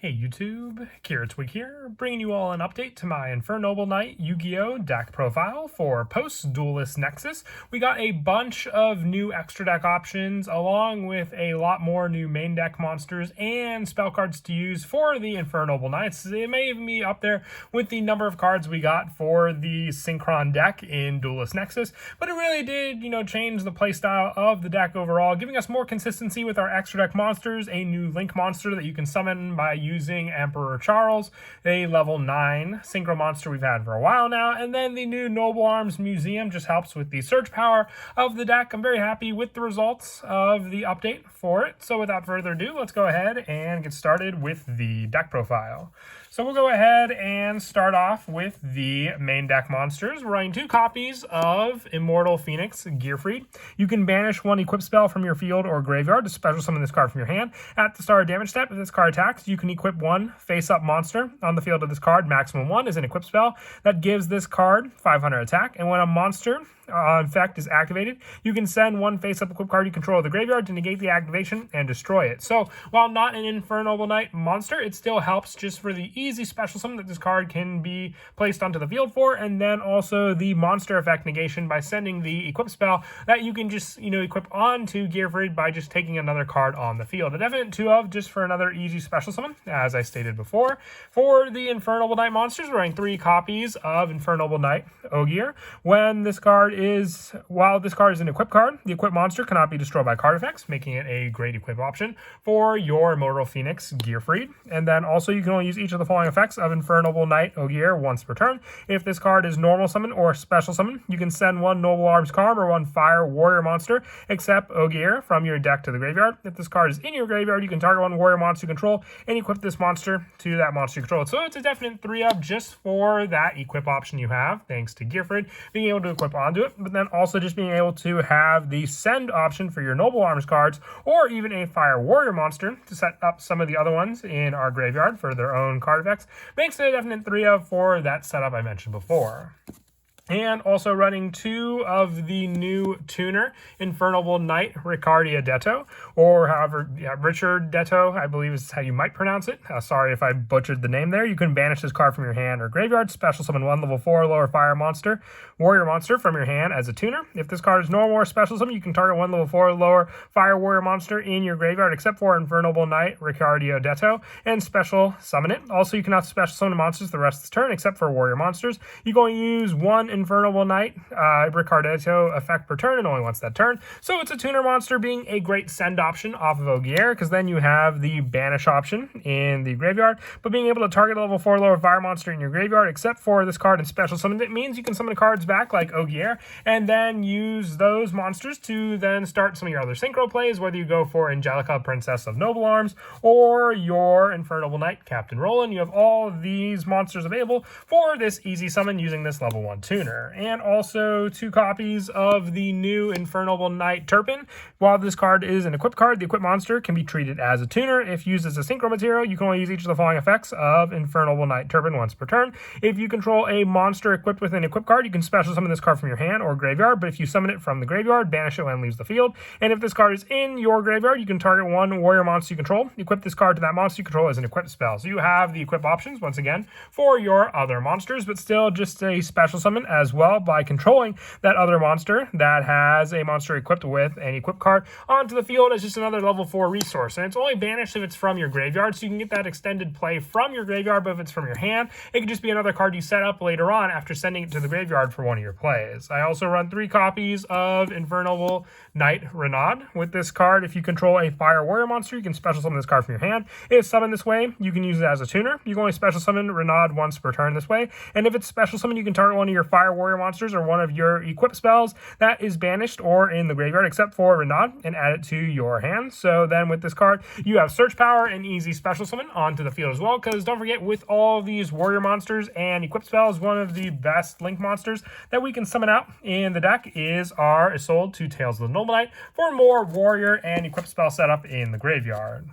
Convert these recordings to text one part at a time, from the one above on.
Hey YouTube, Kiritwig here, bringing you all an update to my Infernoble Knight Yu-Gi-Oh! Deck profile for post-Duelist Nexus. We got a bunch of new extra deck options, along with a lot more new main deck monsters and spell cards to use for the Infernoble Knights. It may even be up there with the number of cards we got for the Synchron deck in Duelist Nexus, but it really did, change the playstyle of the deck overall, giving us more consistency with our extra deck monsters, a new Link monster that you can summon by using Emperor Charles, a level 9 synchro monster we've had for a while now, and then the new Noble Arms Museum just helps with the search power of the deck. I'm very happy with the results of the update for it. So without further ado, let's go ahead and get started with the deck profile. So we'll go ahead and start off with the main deck monsters. We're running 2 copies of Immortal Phoenix Gearfried. You can banish 1 equip spell from your field or graveyard to special summon this card from your hand. At the start of damage step, if this card attacks, you can equip 1 face-up monster on the field of this card. Maximum 1 is an equip spell that gives this card 500 attack. And when a monster effect is activated, you can send 1 face-up equip card you control of the graveyard to negate the activation and destroy it. So while not an Infernoble Knight monster, it still helps just for the easy special summon that this card can be placed onto the field for, and then also the monster effect negation by sending the equip spell that you can just equip onto Gearfried by just taking another card on the field. A definite 2 of just for another easy special summon, as I stated before. For the Infernoble Knight monsters, we're running 3 copies of Infernoble Knight Yugioh. While this card is an equip card, the equip monster cannot be destroyed by card effects, making it a great equip option for your Immortal Phoenix Gearfried. And then also you can only use each of the following effects of Infernoble Knight Yugioh once per turn. If this card is normal summon or special summon, you can send 1 Noble Arms Charm or 1 Fire Warrior monster, except Yugioh, from your deck to the graveyard. If this card is in your graveyard, you can target 1 Warrior monster you control and equip this monster to that monster you control. So it's a definite 3 up just for that equip option you have, thanks to Gearfried being able to equip onto it, but then also just being able to have the send option for your Noble Arms cards, or even a Fire Warrior monster to set up some of the other ones in our graveyard for their own card effects, makes it a definite 3 of for that setup I mentioned before. And also running 2 of the new tuner, Infernoble Knight Ricardia Detto, or however, Richard Detto, I believe is how you might pronounce it. Sorry if I butchered the name there. You can banish this card from your hand or graveyard, special summon 1 level 4 lower fire monster, warrior monster from your hand as a tuner. If this card is normal or special summon, you can target 1 level 4 lower fire warrior monster in your graveyard, except for Infernoble Knight Ricardia Detto, and special summon it. Also, you cannot special summon monsters the rest of the turn, except for warrior monsters. You can only use 1 Infernoble Knight Ricardo effect per turn, and only once that turn. So it's a tuner monster, being a great send option off of Yugioh, because then you have the banish option in the graveyard, but being able to target a level 4 lower fire monster in your graveyard, except for this card and special summon, it means you can summon cards back like Yugioh, and then use those monsters to then start some of your other synchro plays, whether you go for Angelica, Princess of Noble Arms, or your Infernoble Knight, Captain Roland. You have all of these monsters available for this easy summon using this level 1 tuner. And also 2 copies of the new Infernoble Knight Turpin. While this card is an equip card, the equip monster can be treated as a tuner. If used as a synchro material, you can only use each of the following effects of Infernoble Knight Turpin once per turn. If you control a monster equipped with an equip card, you can special summon this card from your hand or graveyard, but if you summon it from the graveyard, banish it when it leaves the field. And if this card is in your graveyard, you can target 1 warrior monster you control, equip this card to that monster you control as an equip spell. So you have the equip options, once again, for your other monsters, but still just a special summon as well by controlling that other monster that has a monster equipped with an equip card onto the field as just another level 4 resource. And it's only banished if it's from your graveyard, so you can get that extended play from your graveyard, but if it's from your hand, it could just be another card you set up later on after sending it to the graveyard for one of your plays. I also run 3 copies of Infernoble Knight Renaud. With this card, if you control a Fire Warrior monster, you can special summon this card from your hand. If it's summoned this way, you can use it as a tuner. You can only special summon Renaud once per turn this way. And if it's special summon, you can target 1 of your Fire Warrior monsters or 1 of your equip spells that is banished or in the graveyard, except for Renaud, and add it to your hand. So then with this card, you have search power and easy special summon onto the field as well, because don't forget, with all these warrior monsters and equip spells, one of the best link monsters that we can summon out in the deck is our Isolde to Tales of the Noble Knight for more warrior and equip spell setup in the graveyard.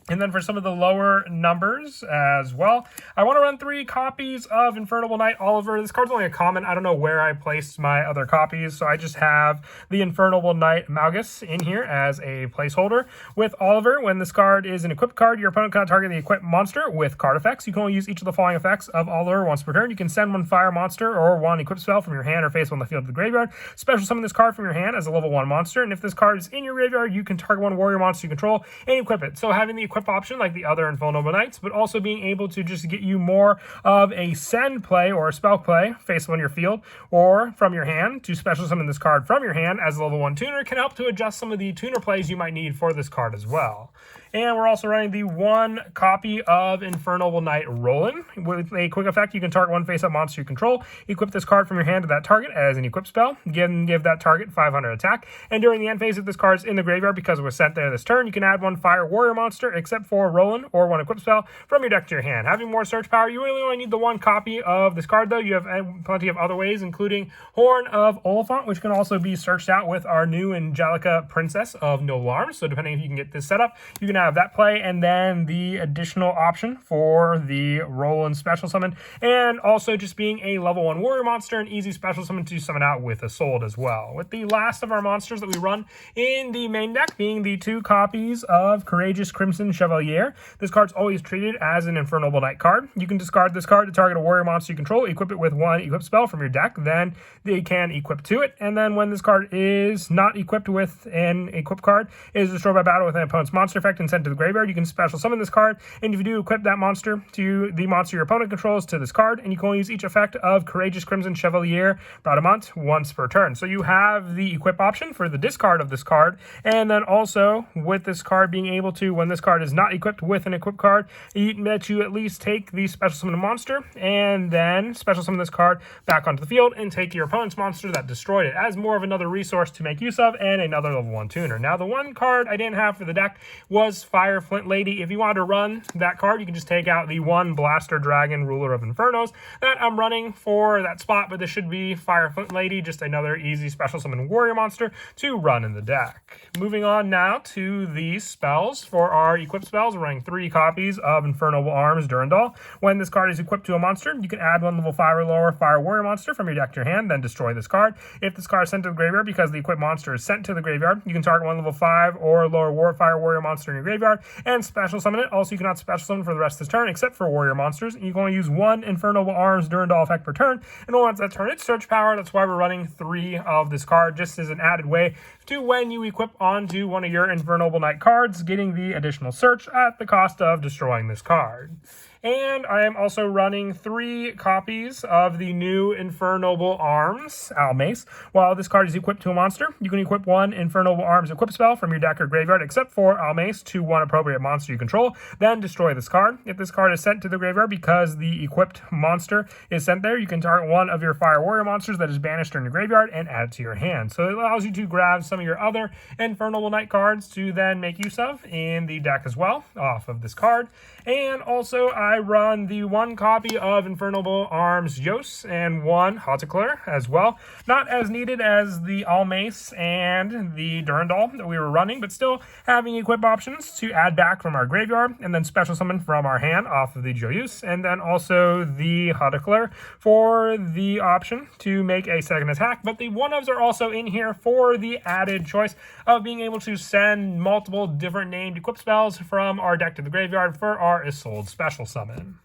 And then for some of the lower numbers as well, I want to run 3 copies of Infernoble Knight Oliver. This card's only a common. I don't know where I placed my other copies, so I just have the Infernoble Knight Malgus in here as a placeholder. With Oliver, when this card is an equipped card, your opponent cannot target the equipped monster with card effects. You can only use each of the following effects of Oliver once per turn. You can send 1 fire monster or 1 equipped spell from your hand or face on the field to the graveyard. Special summon this card from your hand as a level 1 monster, and if this card is in your graveyard, you can target 1 warrior monster you control and equip it. So having the equip option like the other Infernoble Knights, but also being able to just get you more of a send play or a spell play face on your field or from your hand to special summon this card from your hand as a level 1 tuner can help to adjust some of the tuner plays you might need for this card as well. And we're also running the 1 copy of Infernoble Knight Roland. With a quick effect, you can target 1 face-up monster you control. Equip this card from your hand to that target as an equip spell. Give that target 500 attack. And during the end phase, if this card is in the graveyard because it was sent there this turn, you can add 1 fire warrior monster except for Roland or 1 equip spell from your deck to your hand. Having more search power, you really only need the 1 copy of this card though. You have plenty of other ways, including Horn of Oliphant, which can also be searched out with our new Angelica Princess of Noble Arms. So depending if you can get this set up, you can have that play, and then the additional option for the Roland special summon, and also just being a level 1 warrior monster, an easy special summon to summon out with a Sold as well. With the last of our monsters that we run in the main deck being the 2 copies of Courageous Crimson Chevalier. This card's always treated as an Infernoble Knight card. You can discard this card to target a warrior monster you control, equip it with 1 equip spell from your deck, then they can equip to it, and then when this card is not equipped with an equip card, it is destroyed by battle with an opponent's monster effect and sent to the graveyard. You can special summon this card, and if you do, equip that monster to the monster your opponent controls to this card, and you can only use each effect of Courageous Crimson Chevalier Bradamant once per turn. So you have the equip option for the discard of this card, and then also with this card being able to, when this card is not equipped with an equip card, that you at least take the special summon monster and then special summon this card back onto the field and take your opponent's monster that destroyed it as more of another resource to make use of and another level 1 tuner. Now the 1 card I didn't have for the deck was Fire Flint Lady. If you wanted to run that card, you can just take out the 1 Blaster Dragon Ruler of Infernos that I'm running for that spot, but this should be Fire Flint Lady, just another easy special summon warrior monster to run in the deck. Moving on now to the spells. For our equip spells, we're running 3 copies of Infernoble Arms Durandal. When this card is equipped to a monster, you can add 1 level 5 or lower fire warrior monster from your deck to your hand, then destroy this card. If this card is sent to the graveyard because the equipped monster is sent to the graveyard, you can target 1 level 5 or lower fire warrior monster in your graveyard and special summon it. Also, you cannot special summon for the rest of this turn except for warrior monsters. You can only use 1 Infernoble Arms Durandal effect per turn, and once that turn, it's search power. That's why we're running 3 of this card, just as an added way to when you equip onto one of your Infernoble Knight cards, getting the additional search at the cost of destroying this card. And I am also running 3 copies of the new Infernoble Arms Almace. While this card is equipped to a monster, you can equip 1 Infernoble Arms equip spell from your deck or graveyard, except for Almace, to 1 appropriate monster you control, then destroy this card. If this card is sent to the graveyard because the equipped monster is sent there, you can target 1 of your Fire Warrior monsters that is banished in your graveyard and add it to your hand. So it allows you to grab some of your other Infernoble Knight cards to then make use of in the deck as well, off of this card. And also, I run the 1 copy of Infernoble Arms Yos and 1 Hauteclair as well. Not as needed as the Almace and the Durandal that we were running, but still having equip options to add back from our graveyard and then special summon from our hand off of the Joyus, and then also the Hauteclair for the option to make a second attack. But the 1-ofs are also in here for the added choice of being able to send multiple different named equip spells from our deck to the graveyard for our Isolde special summon.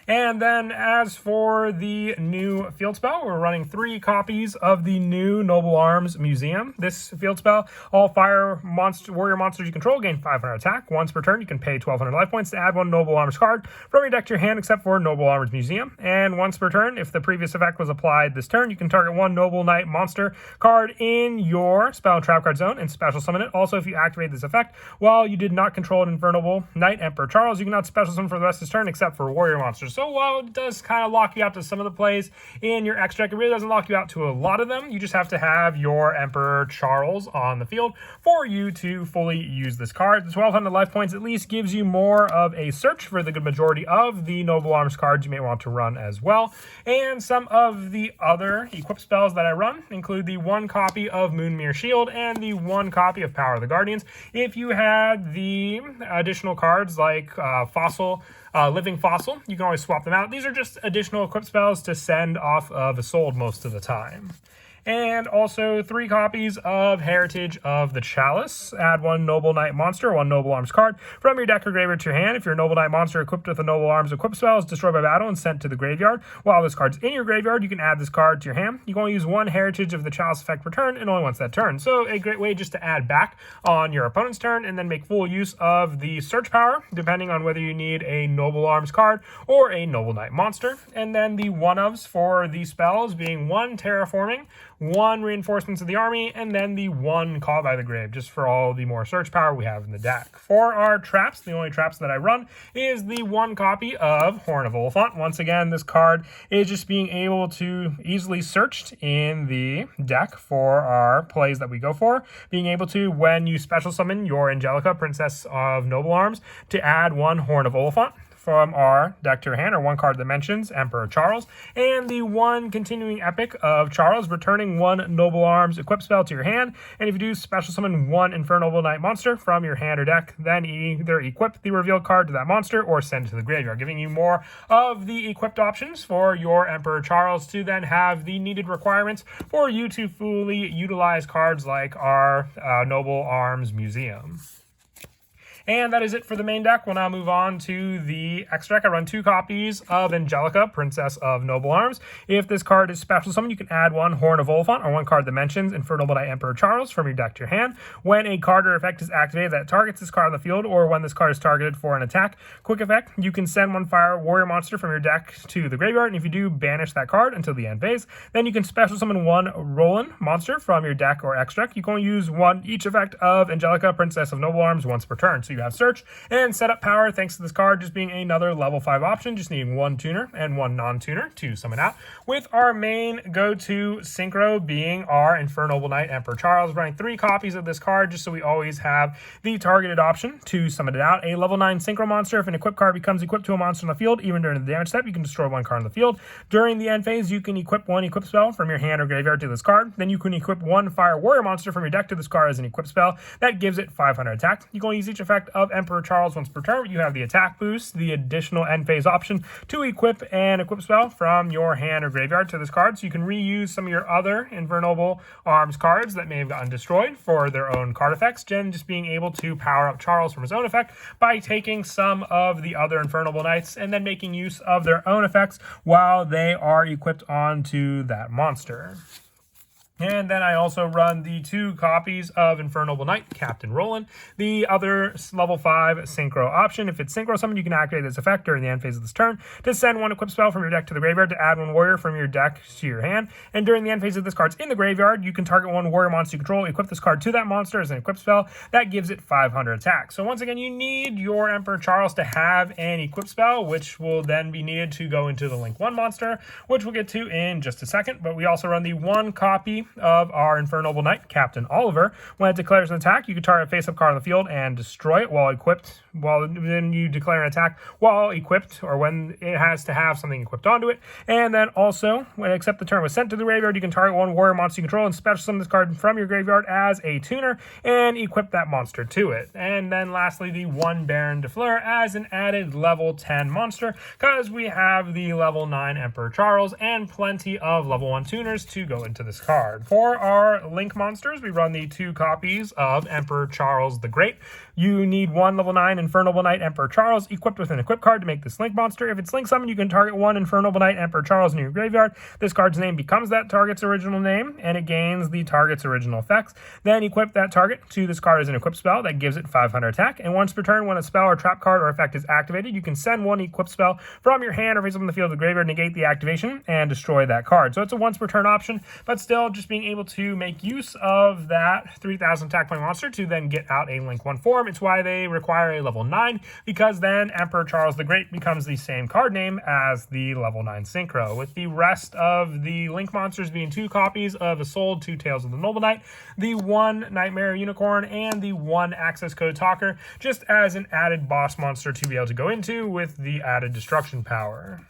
And then as for the new field spell, we're running 3 copies of the new Noble Arms Museum. This field spell, all fire warrior monsters you control gain 500 attack. Once per turn, you can pay 1,200 life points to add 1 Noble Arms card from your deck to your hand, except for Noble Arms Museum. And once per turn, if the previous effect was applied this turn, you can target 1 Noble Knight monster card in your spell and trap card zone and special summon it. Also, if you activate this effect while you did not control an Infernoble Knight Emperor Charles, you cannot special summon for the rest of this turn except for warrior monsters. So while it does kind of lock you out to some of the plays in your X deck, it really doesn't lock you out to a lot of them. You just have to have your Emperor Charles on the field for you to fully use this card. The 1200 life points at least gives you more of a search for the good majority of the Noble Arms cards you may want to run as well. And some of the other equip spells that I run include the 1 copy of Moonmere Shield and the 1 copy of Power of the Guardians. If you had the additional cards like Living Fossil, you can always swap them out. These are just additional equip spells to send off of Isolde most of the time. And also 3 copies of Heritage of the Chalice. Add 1 Noble Knight monster, 1 Noble Arms card from your deck or graveyard to your hand. If your Noble Knight monster equipped with a Noble Arms equip spell is destroyed by battle and sent to the graveyard, while this card's in your graveyard, you can add this card to your hand. You can only use 1 Heritage of the Chalice effect per turn, and only once that turn. So a great way just to add back on your opponent's turn and then make full use of the search power, depending on whether you need a Noble Arms card or a Noble Knight monster. And then the one-ofs for these spells being 1 Terraforming, 1 Reinforcements of the Army, and then the 1 Caught by the Grave, just for all the more search power we have in the deck. For our traps, the only traps that I run is the 1 copy of Horn of Oliphant. Once again, this card is just being able to easily searched in the deck for our plays that we go for. Being able to, when you special summon your Angelica, Princess of Noble Arms, to add 1 Horn of Oliphant from our deck to your hand, or 1 card that mentions Emperor Charles, and the 1 continuing epic of Charles, returning 1 Noble Arms equip spell to your hand. And if you do special summon 1 Infernoble Knight monster from your hand or deck, then either equip the revealed card to that monster or send it to the graveyard, giving you more of the equipped options for your Emperor Charles to then have the needed requirements for you to fully utilize cards like our Noble Arms Museum. And that is it for the main deck. We'll now move on to the X deck. I run 2 copies of Angelica, Princess of Noble Arms. If this card is special summoned, you can add 1 Horn of Oliphant, or 1 card that mentions Infernoble Knight Emperor Charles from your deck to your hand. When a card or effect is activated that targets this card on the field, or when this card is targeted for an attack, quick effect, you can send 1 Fire Warrior monster from your deck to the graveyard, and if you do, banish that card until the end phase. Then you can special summon 1 Roland monster from your deck or X deck. You can only use 1 each effect of Angelica, Princess of Noble Arms once per turn. So you have search and setup power thanks to this card just being another level 5 option, just needing 1 tuner and 1 non-tuner to summon out, with our main go-to synchro being our Infernoble Knight Emperor Charles. Running 3 copies of this card just so we always have the targeted option to summon it out. A level 9 synchro monster. If an equipped card becomes equipped to a monster on the field, even during the damage step, you can destroy 1 card on the field. During the end phase, you can equip 1 equip spell from your hand or graveyard to this card. Then you can equip 1 Fire Warrior monster from your deck to this card as an equip spell. That gives it 500 attack. You can only use each effect of Emperor Charles once per turn. You have the attack boost, the additional end phase option to equip an equip spell from your hand or graveyard to this card, so you can reuse some of your other Infernoble Arms cards that may have gotten destroyed for their own card effects. Jen just being able to power up Charles from his own effect by taking some of the other Infernoble Knights and then making use of their own effects while they are equipped onto that monster. And then I also run the 2 copies of Infernoble Knight, Captain Roland, the other level 5 synchro option. If it's synchro summoned, you can activate this effect during the end phase of this turn to send 1 equip spell from your deck to the graveyard, to add 1 warrior from your deck to your hand. And during the end phase of this card's in the graveyard, you can target 1 warrior monster you control, equip this card to that monster as an equip spell. That gives it 500 attack. So once again, you need your Emperor Charles to have an equip spell, which will then be needed to go into the Link 1 monster, which we'll get to in just a second. But we also run the 1 copy of our Infernoble Knight, Captain Oliver. When it declares an attack, you can target a face-up card on the field and destroy it while equipped. Then you declare an attack while equipped, or when it has to have something equipped onto it. And then also, when except the turn was sent to the graveyard, you can target 1 warrior monster you control and special summon this card from your graveyard as a tuner and equip that monster to it. And then lastly, the 1 Baron de Fleur as an added level 10 monster, because we have the level 9 Emperor Charles and plenty of level 1 tuners to go into this card. For our Link monsters, we run the 2 copies of Emperor Charles the Great. You need 1 level 9 Infernoble Knight Emperor Charles equipped with an equip card to make this Link monster. If it's Link summoned, you can target 1 Infernoble Knight Emperor Charles in your graveyard. This card's name becomes that target's original name, and it gains the target's original effects. Then equip that target to this card as an equip spell. That gives it 500 attack. And once per turn, when a spell or trap card or effect is activated, you can send 1 equip spell from your hand or face up in the field of the graveyard, negate the activation, and destroy that card. So it's a once per turn option, but still just just being able to make use of that 3,000 attack point monster to then get out a Link 1 form. It's why they require a level 9, because then Emperor Charles the Great becomes the same card name as the level 9 Synchro, with the rest of the Link monsters being 2 copies of Isolde, 2 Tales of the Noble Knight, the 1 Nightmare Unicorn, and the 1 Access Code Talker, just as an added boss monster to be able to go into with the added destruction power.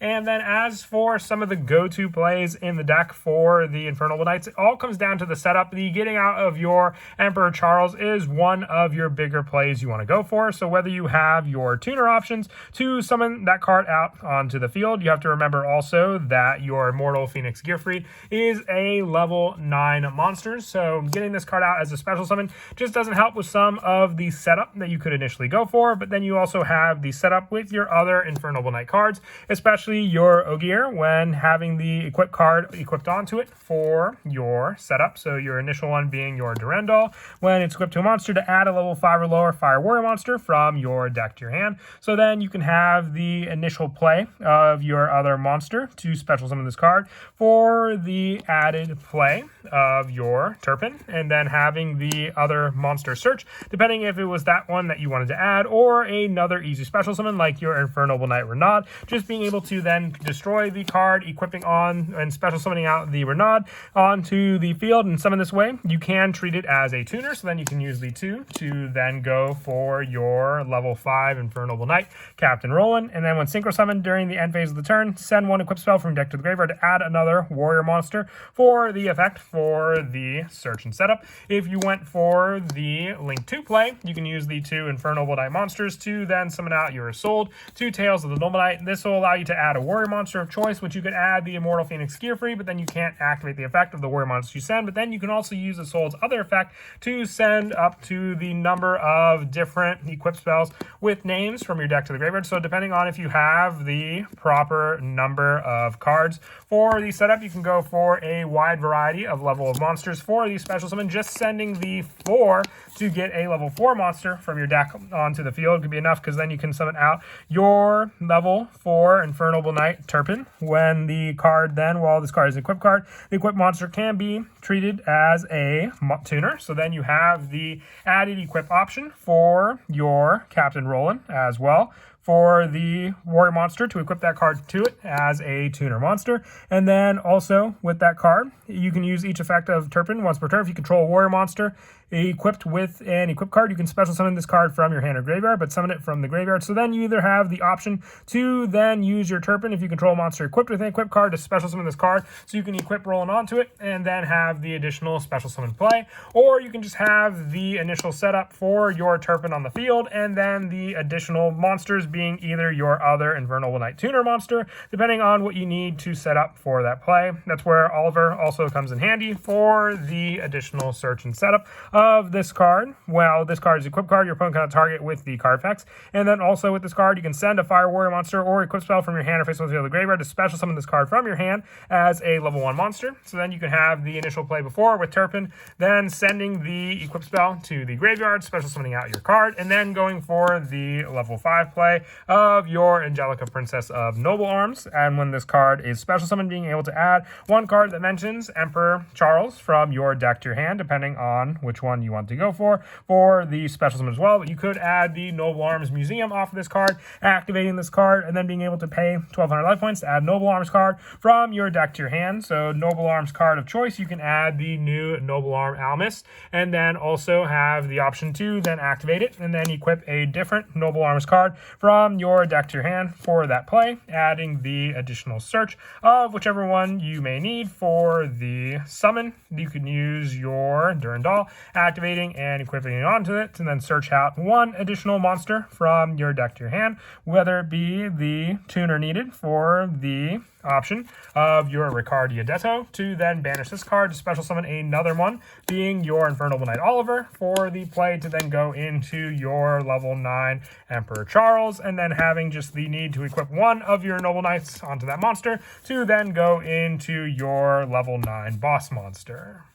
And then as for some of the go-to plays in the deck for the Infernoble Knights, it all comes down to the setup. The getting out of your Emperor Charles is one of your bigger plays you want to go for. So whether you have your tuner options to summon that card out onto the field, you have to remember also that your Immortal Phoenix Gearfried is a level 9 monster. So getting this card out as a special summon just doesn't help with some of the setup that you could initially go for. But then you also have the setup with your other Infernoble Knight cards, especially your Ogier, when having the equip card equipped onto it for your setup. So your initial one being your Durandal, when it's equipped to a monster, to add a level 5 or lower Fire Warrior monster from your deck to your hand. So then you can have the initial play of your other monster to special summon this card for the added play of your Turpin, and then having the other monster search, depending if it was that one that you wanted to add, or another easy special summon like your Infernoble Knight Renaud, just being able to then destroy the card, equipping on and special summoning out the Renaud onto the field and summon this way. You can treat it as a tuner, so then you can use the 2 to then go for your level 5 Infernoble Knight, Captain Roland, and then when synchro summoned during the end phase of the turn, send 1 equip spell from deck to the graveyard to add another warrior monster for the effect for the search and setup. If you went for the Link 2 play, you can use the 2 Infernoble Knight monsters to then summon out your Isolde, 2 Tales of the Noble Knight. This will allow you to add a warrior monster of choice, which you could add the Immortal Phoenix Gearfried, but then you can't activate the effect of the warrior monster you send. But then you can also use Isolde's other effect to send up to the number of different equip spells with names from your deck to the graveyard. So depending on if you have the proper number of cards for the setup, you can go for a wide variety of level of monsters for the special summon. Just sending the 4 to get a level 4 monster from your deck onto the field could be enough, because then you can summon out your level 4 Infernoble Knight Turpin. When the card then, while this card is an equip card, the equip monster can be treated as a tuner. So then you have the added equip option for your Captain Roland as well, for the warrior monster to equip that card to it as a tuner monster. And then also with that card, you can use each effect of Turpin once per turn. If you control a warrior monster equipped with an equip card, you can special summon this card from your hand or graveyard, but summon it from the graveyard. So then you either have the option to then use your Turpin, if you control a monster equipped with an equip card, to special summon this card, so you can equip Roland onto it and then have the additional special summon play, or you can just have the initial setup for your Turpin on the field, and then the additional monsters being either your other Infernoble Knight tuner monster, depending on what you need to set up for that play. That's where Oliver also comes in handy for the additional search and setup of this card. Well, this card is equip card. Your opponent cannot target with the card effects. And then also with this card, you can send a Fire Warrior monster or equip spell from your hand or face on the field of the graveyard to special summon this card from your hand as a level 1 monster. So then you can have the initial play before with Turpin, then sending the equip spell to the graveyard, special summoning out your card, and then going for the level 5 play of your Angelica Princess of Noble Arms. And when this card is special summoned, being able to add 1 card that mentions Emperor Charles from your deck to your hand, depending on which one you want to go for the special summon as well. But you could add the Noble Arms Museum off of this card, activating this card, and then being able to pay 1,200 life points to add Noble Arms card from your deck to your hand. So Noble Arms card of choice, you can add the new Noble Arm Almus, and then also have the option to then activate it, and then equip a different Noble Arms card from your deck to your hand for that play, adding the additional search of whichever one you may need for the summon. You can use your Durandal, activating and equipping it onto it, and then search out 1 additional monster from your deck to your hand, whether it be the tuner needed for the option of your Ricardia Detto, to then banish this card to special summon another one, being your Infernoble Knight Oliver, for the play to then go into your level 9 Emperor Charles, and then having just the need to equip 1 of your Noble Knights onto that monster to then go into your level 9 boss monster.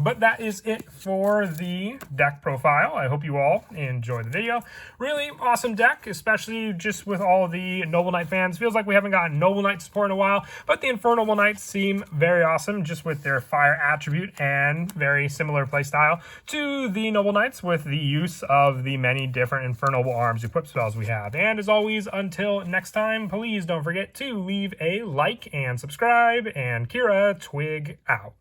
But that is it for the deck profile. I hope you all enjoyed the video. Really awesome deck, especially just with all the Noble Knight fans. Feels like we haven't gotten Noble Knight support in a while, but the Infernoble Knights seem very awesome just with their fire attribute and very similar playstyle to the Noble Knights with the use of the many different Infernoble arms equip spells we have. And as always, until next time, please don't forget to leave a like and subscribe, and Kira Twig out.